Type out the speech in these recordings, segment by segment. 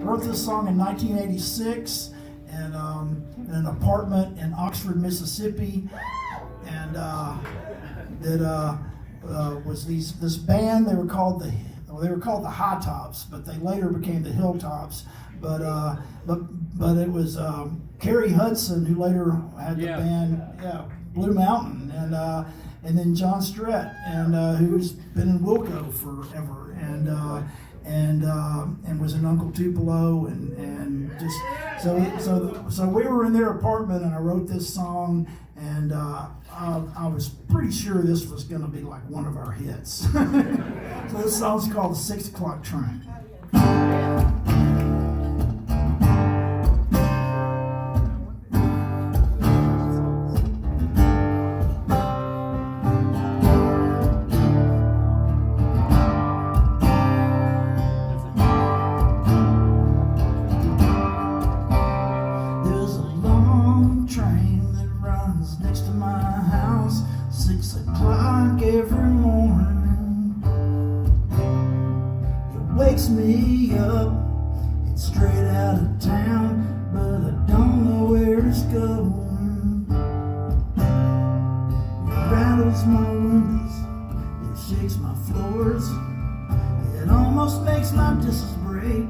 Wrote this song in 1986 in an apartment in Oxford, Mississippi, and was this band. They were called the High Tops, but they later became the Hilltops. But it was Kerry Hudson who later had the band Blue Mountain, and then John Strett, and who's been in Wilco forever, and was in Uncle Tupelo, and just so we were in their apartment, and I wrote this song, and I was pretty sure this was going to be like one of our hits. So this song's called "The 6 O'Clock Train." Next to my house, 6 o'clock every morning. It wakes me up, it's straight out of town, but I don't know where it's going. It rattles my windows, it shakes my floors, it almost makes my dishes break.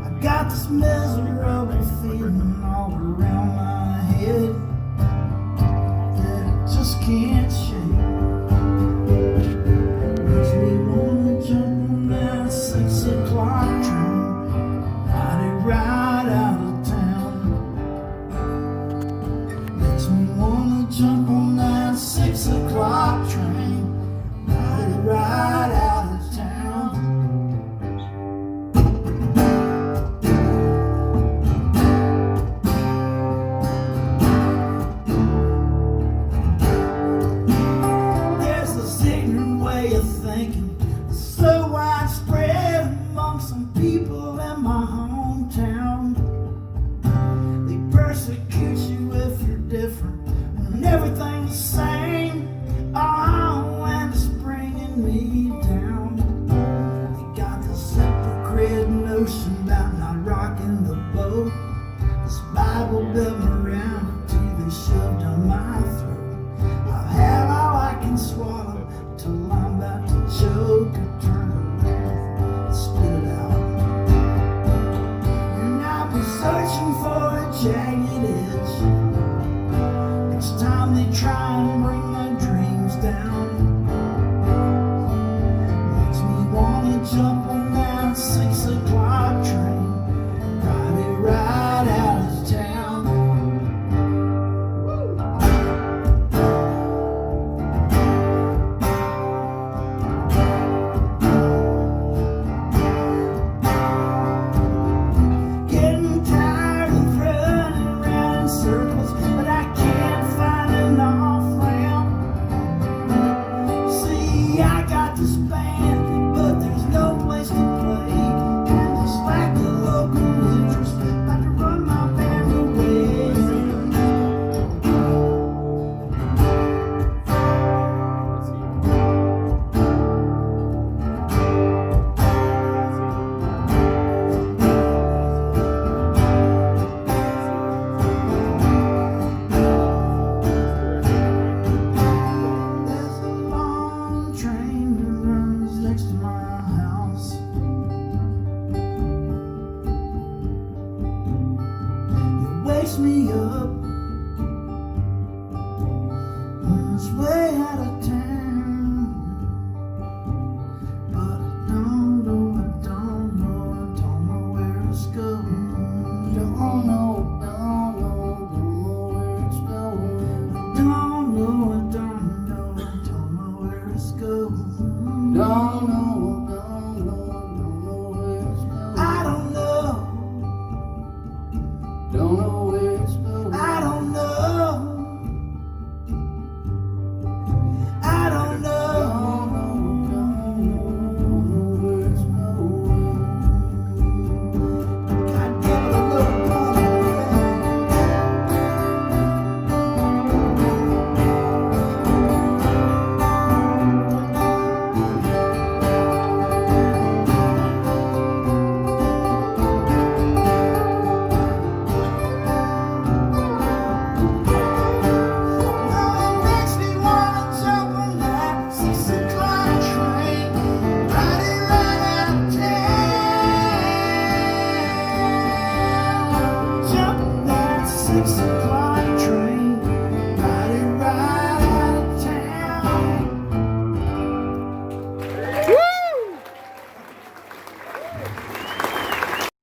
I got this miserable feeling all around my head that I just can't shake. Makes me wanna jump on that 6 o'clock train, ride it right out of town. Makes me wanna jump on that 6 o'clock train, ride it right out of town. So widespread among some people in my hometown. They persecute you if you're different, when everything's the same. Oh, and it's bringing me down. They got this hypocrite notion about not rocking the boat. This Bible built me around till they shoved down my throat. I've had all I can swallow till I'm about to choke or turn around and spit it out. And I've been searching for a jagged edge each time they try and bring my dreams down. Makes me wanna jump on that 6 o'clock train, ride it right out of town. Circles, but I can't find an off-ramp. See, I got this band, but there's no place to play. And just like the local interest, I can run my band away. Next to my house, it wakes me up,